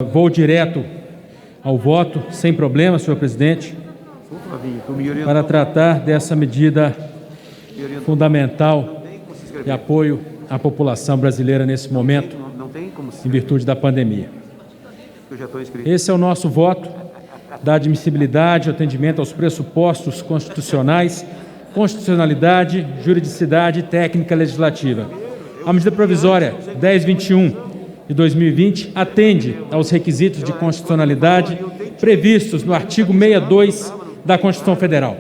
Vou direto ao voto, sem problema, senhor presidente, para tratar dessa medida fundamental de apoio à população brasileira nesse momento, em virtude da pandemia. Esse é o nosso voto da admissibilidade, atendimento aos pressupostos constitucionais, constitucionalidade, juridicidade e técnica legislativa. A medida provisória 1021 de 2020 atende aos requisitos de constitucionalidade previstos no artigo 62 da Constituição Federal.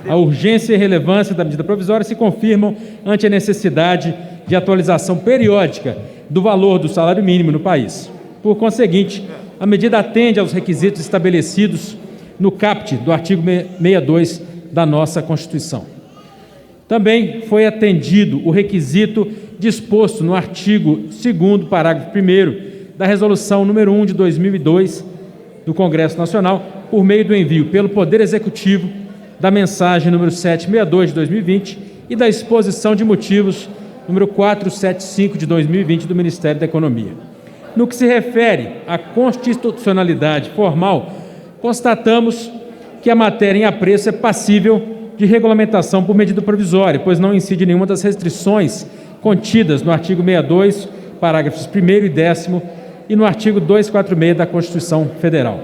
A urgência e relevância da medida provisória se confirmam ante a necessidade de atualização periódica do valor do salário mínimo no país. Por conseguinte, a medida atende aos requisitos estabelecidos no caput do artigo 62 da nossa Constituição. Também foi atendido o requisito disposto no artigo 2º, parágrafo 1º, da Resolução número 1 de 2002 do Congresso Nacional, por meio do envio pelo Poder Executivo da mensagem número 762 de 2020 e da exposição de motivos número 475 de 2020 do Ministério da Economia. No que se refere à constitucionalidade formal, constatamos que a matéria em apreço é passível de regulamentação por medida provisória, pois não incide nenhuma das restrições contidas no artigo 62, parágrafos 1º e 10º, e no artigo 246 da Constituição Federal.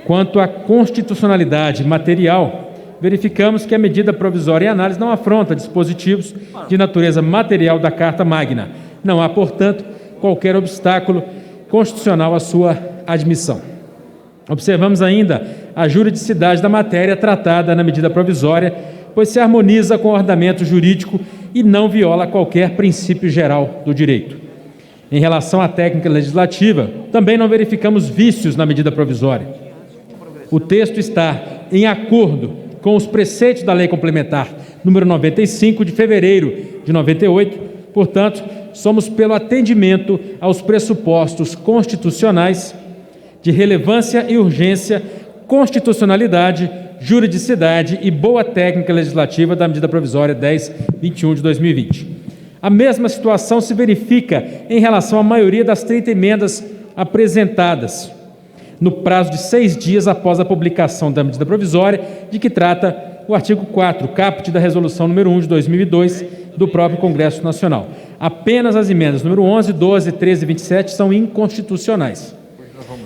Quanto à constitucionalidade material, verificamos que a medida provisória em análise não afronta dispositivos de natureza material da Carta Magna. Não há, portanto, qualquer obstáculo constitucional à sua admissão. Observamos ainda a juridicidade da matéria tratada na medida provisória, pois se harmoniza com o ordenamento jurídico e não viola qualquer princípio geral do direito. Em relação à técnica legislativa, também não verificamos vícios na medida provisória. O texto está em acordo com os preceitos da Lei Complementar número 95 de fevereiro de 98, portanto, somos pelo atendimento aos pressupostos constitucionais de relevância e urgência, constitucionalidade, juridicidade e boa técnica legislativa da medida provisória 1021 de 2020. A mesma situação se verifica em relação à maioria das 30 emendas apresentadas no prazo de 6 dias após a publicação da medida provisória, de que trata o artigo 4, caput da Resolução número 1 de 2002 do próprio Congresso Nacional. Apenas as emendas número 11, 12, 13 e 27 são inconstitucionais.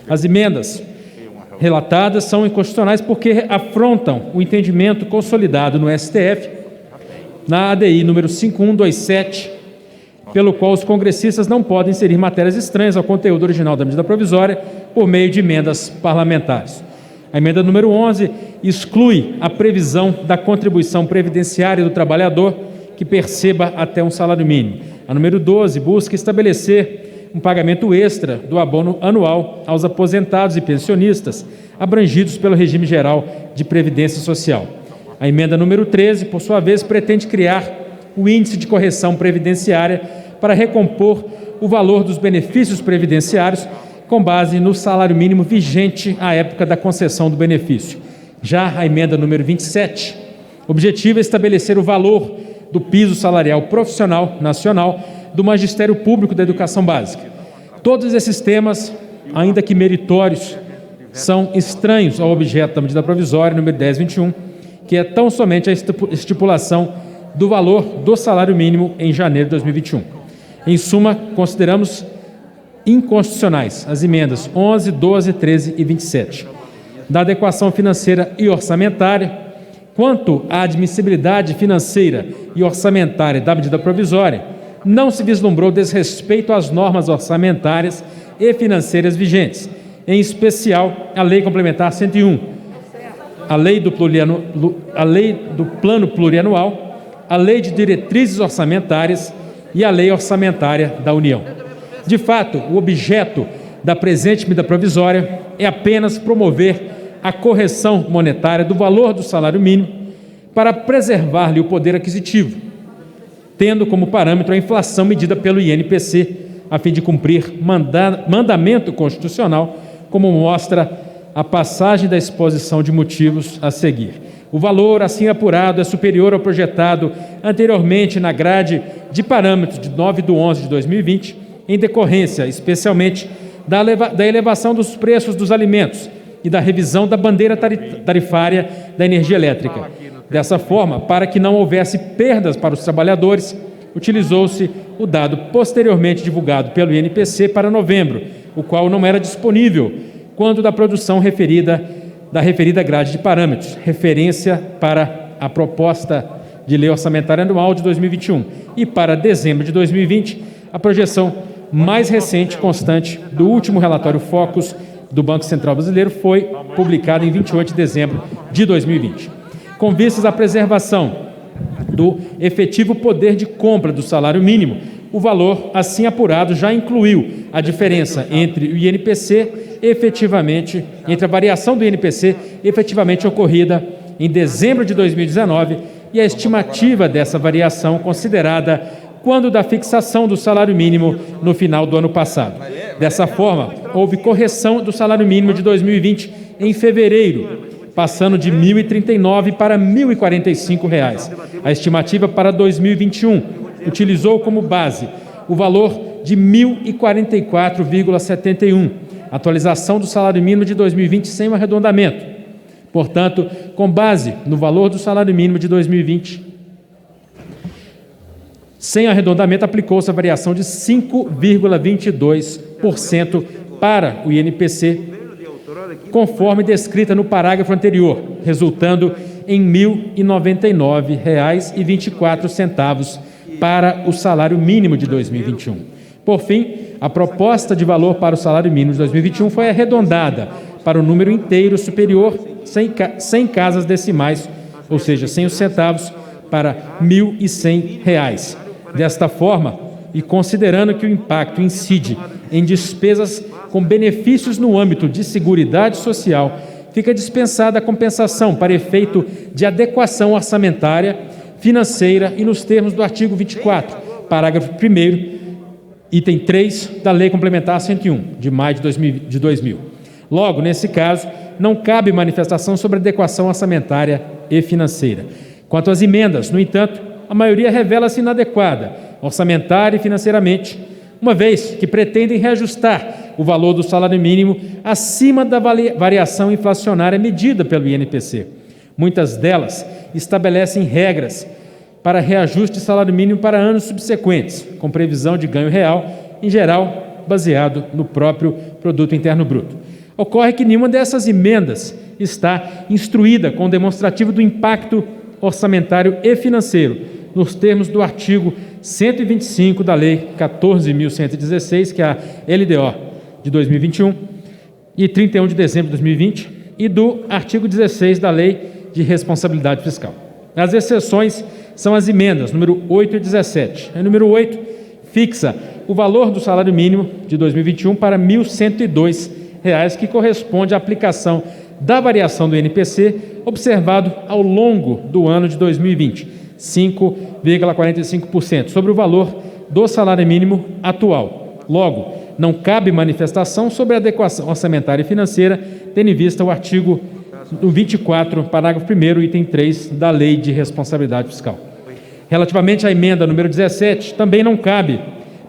As emendas relatadas são inconstitucionais porque afrontam o entendimento consolidado no STF, na ADI número 5127, pelo qual os congressistas não podem inserir matérias estranhas ao conteúdo original da medida provisória por meio de emendas parlamentares. A emenda número 11 exclui a previsão da contribuição previdenciária do trabalhador que perceba até um salário mínimo. A número 12 busca estabelecer um pagamento extra do abono anual aos aposentados e pensionistas abrangidos pelo regime geral de previdência social. A emenda número 13, por sua vez, pretende criar o índice de correção previdenciária para recompor o valor dos benefícios previdenciários com base no salário mínimo vigente à época da concessão do benefício. Já a emenda número 27, o objetivo é estabelecer o valor do piso salarial profissional nacional do Magistério Público da Educação Básica. Todos esses temas, ainda que meritórios, são estranhos ao objeto da medida provisória número 1021, que é tão somente a estipulação do valor do salário mínimo em janeiro de 2021. Em suma, consideramos inconstitucionais as emendas 11, 12, 13 e 27. Da adequação financeira e orçamentária, quanto à admissibilidade financeira e orçamentária da medida provisória, não se vislumbrou desrespeito às normas orçamentárias e financeiras vigentes, em especial a Lei Complementar 101, a Lei do Plano Plurianual, a Lei de Diretrizes Orçamentárias e a Lei Orçamentária da União. De fato, o objeto da presente medida provisória é apenas promover a correção monetária do valor do salário mínimo para preservar-lhe o poder aquisitivo, tendo como parâmetro a inflação medida pelo INPC, a fim de cumprir mandamento constitucional, como mostra a passagem da exposição de motivos a seguir. O valor assim apurado é superior ao projetado anteriormente na grade de parâmetros de 9/11 de 2020, em decorrência, especialmente, da elevação dos preços dos alimentos e da revisão da bandeira tarifária da energia elétrica. Dessa forma, para que não houvesse perdas para os trabalhadores, utilizou-se o dado posteriormente divulgado pelo INPC para novembro, o qual não era disponível quando da produção da referida grade de parâmetros, referência para a proposta de lei orçamentária anual de 2021 e para dezembro de 2020, a projeção mais recente constante do último relatório Focus do Banco Central Brasileiro foi publicada em 28 de dezembro de 2020. Com vistas à preservação do efetivo poder de compra do salário mínimo, o valor assim apurado já incluiu a diferença entre o INPC entre a variação do INPC efetivamente ocorrida em dezembro de 2019 e a estimativa dessa variação considerada quando da fixação do salário mínimo no final do ano passado. Dessa forma, houve correção do salário mínimo de 2020 em fevereiro, passando de R$ 1.039 para R$ 1.045. A estimativa para 2021 utilizou como base o valor de R$ 1.044,71, atualização do salário mínimo de 2020 sem o arredondamento. Portanto, com base no valor do salário mínimo de 2020, sem arredondamento, aplicou-se a variação de 5,22% para o INPC, conforme descrita no parágrafo anterior, resultando em R$ 1.099,24 para o salário mínimo de 2021. Por fim, a proposta de valor para o salário mínimo de 2021 foi arredondada para o número inteiro superior, sem casas decimais, ou seja, sem os centavos, para R$ 1.100. Desta forma, e considerando que o impacto incide em despesas com benefícios no âmbito de seguridade social, fica dispensada a compensação para efeito de adequação orçamentária, financeira e nos termos do artigo 24, parágrafo 1º, item 3 da Lei Complementar 101, de maio de 2000. Logo, nesse caso, não cabe manifestação sobre adequação orçamentária e financeira. Quanto às emendas, no entanto, a maioria revela-se inadequada, orçamentária e financeiramente, uma vez que pretendem reajustar o valor do salário mínimo acima da variação inflacionária medida pelo INPC. Muitas delas estabelecem regras para reajuste de salário mínimo para anos subsequentes, com previsão de ganho real, em geral, baseado no próprio Produto Interno Bruto. Ocorre que nenhuma dessas emendas está instruída com demonstrativo do impacto orçamentário e financeiro, nos termos do artigo 125 da Lei 14.116, que é a LDO de 2021, e 31 de dezembro de 2020, e do artigo 16 da Lei de Responsabilidade Fiscal. As exceções são as emendas número 8 e 17. A número 8 fixa o valor do salário mínimo de 2021 para R$ 1.102, que corresponde à aplicação da variação do INPC observado ao longo do ano de 2020, 5,45%, sobre o valor do salário mínimo atual. Logo, não cabe manifestação sobre a adequação orçamentária e financeira, tendo em vista o artigo 24, parágrafo 1º, item 3 da Lei de Responsabilidade Fiscal. Relativamente à emenda número 17, também não cabe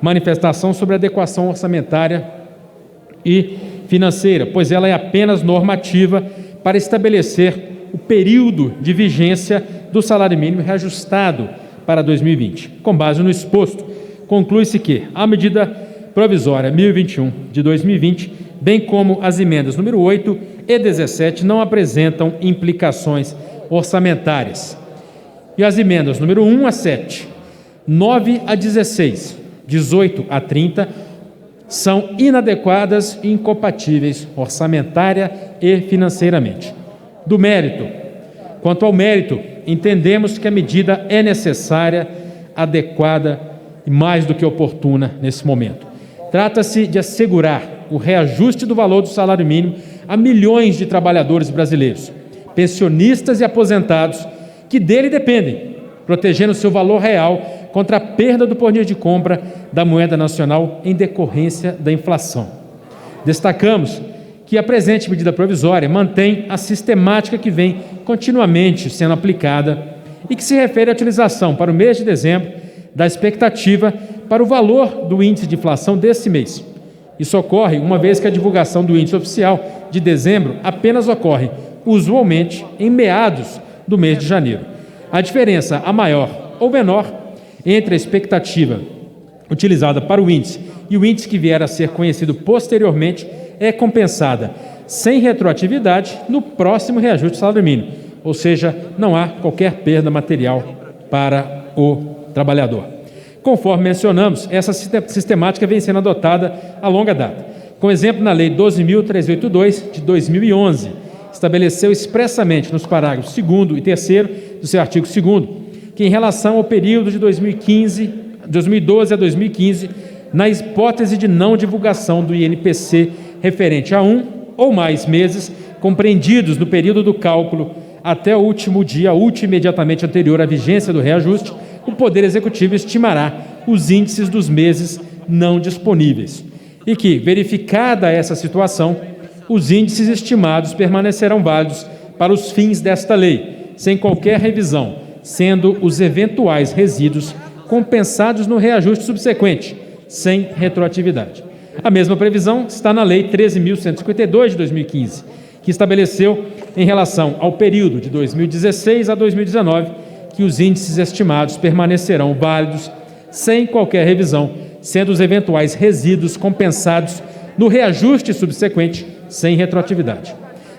manifestação sobre a adequação orçamentária e financeira, pois ela é apenas normativa para estabelecer o período de vigência do salário mínimo reajustado para 2020. Com base no exposto, conclui-se que a medida provisória 1021 de 2020, bem como as emendas número 8 e 17, não apresentam implicações orçamentárias. E as emendas número 1 a 7, 9 a 16, 18 a 30, são inadequadas e incompatíveis orçamentária e financeiramente. Do mérito. Quanto ao mérito, entendemos que a medida é necessária, adequada e mais do que oportuna nesse momento. Trata-se de assegurar o reajuste do valor do salário mínimo a milhões de trabalhadores brasileiros, pensionistas e aposentados, que dele dependem, protegendo seu valor real contra a perda do poder de compra da moeda nacional em decorrência da inflação. Destacamos que a presente medida provisória mantém a sistemática que vem continuamente sendo aplicada e que se refere à utilização para o mês de dezembro da expectativa para o valor do índice de inflação desse mês Isso ocorre uma vez que a divulgação do índice oficial de dezembro apenas ocorre, usualmente, em meados do mês de janeiro. A diferença, a maior ou menor, entre a expectativa utilizada para o índice e o índice que vier a ser conhecido posteriormente é compensada sem retroatividade no próximo reajuste do salário mínimo, ou seja, não há qualquer perda material para o trabalhador. Conforme mencionamos, essa sistemática vem sendo adotada a longa data. Com exemplo, na Lei 12.382, de 2011, estabeleceu expressamente nos parágrafos 2º e 3º do seu artigo 2º, que em relação ao período de 2012 a 2015, na hipótese de não divulgação do INPC referente a 1 ou mais meses, compreendidos no período do cálculo até o último dia útil imediatamente anterior à vigência do reajuste, o Poder Executivo estimará os índices dos meses não disponíveis. E que, verificada essa situação, os índices estimados permanecerão válidos para os fins desta lei, sem qualquer revisão, sendo os eventuais resíduos compensados no reajuste subsequente, sem retroatividade. A mesma previsão está na Lei 13.152 de 2015, que estabeleceu, em relação ao período de 2016 a 2019, que os índices estimados permanecerão válidos sem qualquer revisão, sendo os eventuais resíduos compensados no reajuste subsequente, sem retroatividade.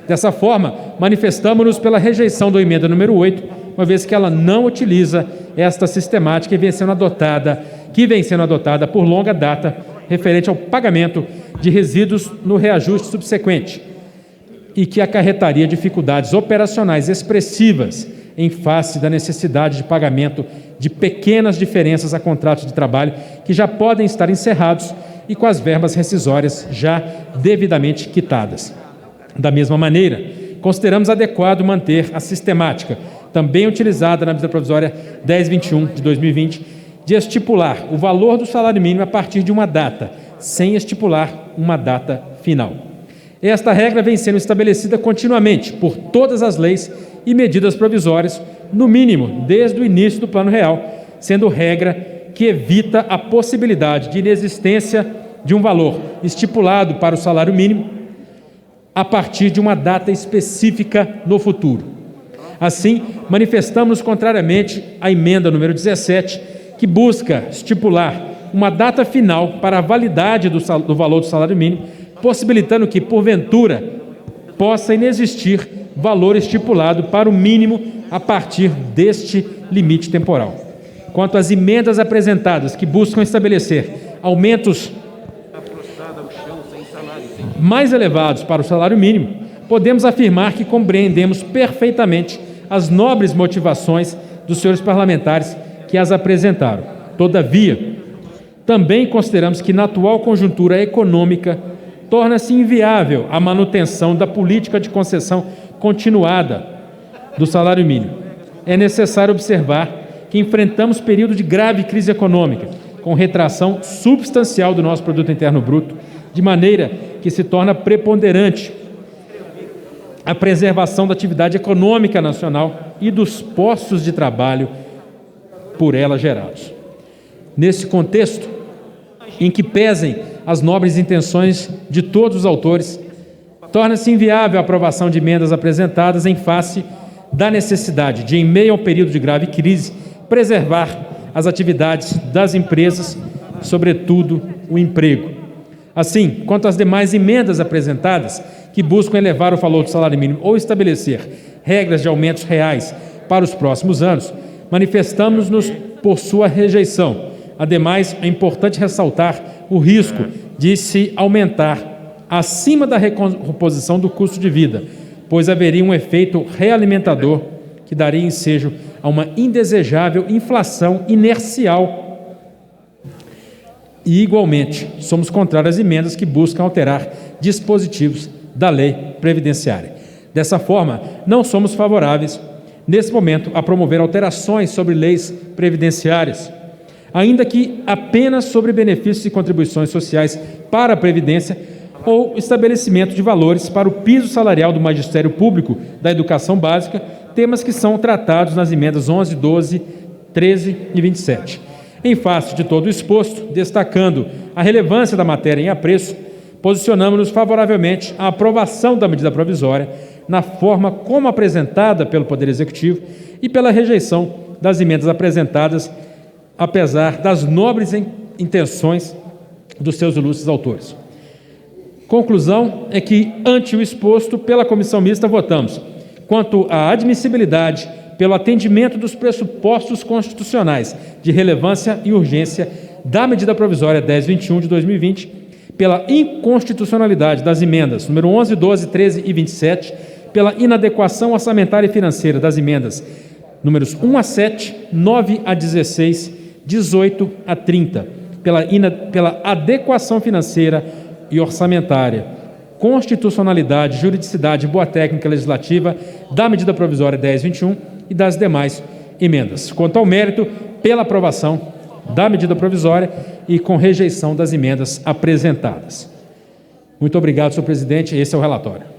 Dessa forma, manifestamos-nos pela rejeição da emenda número 8, uma vez que ela não utiliza esta sistemática que vem sendo adotada por longa data, referente ao pagamento de resíduos no reajuste subsequente, e que acarretaria dificuldades operacionais expressivas em face da necessidade de pagamento de pequenas diferenças a contratos de trabalho que já podem estar encerrados e com as verbas rescisórias já devidamente quitadas. Da mesma maneira, consideramos adequado manter a sistemática, também utilizada na medida provisória 1021 de 2020, de estipular o valor do salário mínimo a partir de uma data, sem estipular uma data final. Esta regra vem sendo estabelecida continuamente por todas as leis e medidas provisórias, no mínimo desde o início do Plano Real, sendo regra que evita a possibilidade de inexistência de um valor estipulado para o salário mínimo a partir de uma data específica no futuro. Assim, manifestamos contrariamente à emenda número 17, que busca estipular uma data final para a validade do valor do salário mínimo, possibilitando que, porventura, possa inexistir valor estipulado para o mínimo a partir deste limite temporal. Quanto às emendas apresentadas que buscam estabelecer aumentos mais elevados para o salário mínimo, podemos afirmar que compreendemos perfeitamente as nobres motivações dos senhores parlamentares que as apresentaram. Todavia, também consideramos que na atual conjuntura econômica torna-se inviável a manutenção da política de concessão continuada do salário mínimo. É necessário observar que enfrentamos período de grave crise econômica, com retração substancial do nosso produto interno bruto, de maneira que se torna preponderante a preservação da atividade econômica nacional e dos postos de trabalho por ela gerados. Nesse contexto, em que pesem as nobres intenções de todos os autores, torna-se inviável a aprovação de emendas apresentadas em face da necessidade de, em meio ao período de grave crise, preservar as atividades das empresas, sobretudo o emprego. Assim, quanto às demais emendas apresentadas, que buscam elevar o valor do salário mínimo ou estabelecer regras de aumentos reais para os próximos anos, manifestamos-nos por sua rejeição. Ademais, é importante ressaltar o risco de se aumentar acima da recomposição do custo de vida, pois haveria um efeito realimentador que daria ensejo a uma indesejável inflação inercial. E, igualmente, somos contrários às emendas que buscam alterar dispositivos da lei previdenciária. Dessa forma, não somos favoráveis, nesse momento, a promover alterações sobre leis previdenciárias, ainda que apenas sobre benefícios e contribuições sociais para a Previdência ou estabelecimento de valores para o piso salarial do Magistério Público da Educação Básica, temas que são tratados nas emendas 11, 12, 13 e 27. Em face de todo o exposto, destacando a relevância da matéria em apreço, posicionamos-nos favoravelmente à aprovação da medida provisória na forma como apresentada pelo Poder Executivo e pela rejeição das emendas apresentadas, apesar das nobres intenções dos seus ilustres autores. Conclusão é que, ante o exposto, pela comissão mista, votamos quanto à admissibilidade pelo atendimento dos pressupostos constitucionais de relevância e urgência da medida provisória 1021 de 2020, pela inconstitucionalidade das emendas número 11, 12, 13 e 27, pela inadequação orçamentária e financeira das emendas números 1 a 7, 9 a 16, 18 a 30, pela adequação financeira e orçamentária, constitucionalidade, juridicidade e boa técnica legislativa da medida provisória 1021 e das demais emendas. Quanto ao mérito, pela aprovação da medida provisória e com rejeição das emendas apresentadas. Muito obrigado, senhor presidente. Esse é o relatório.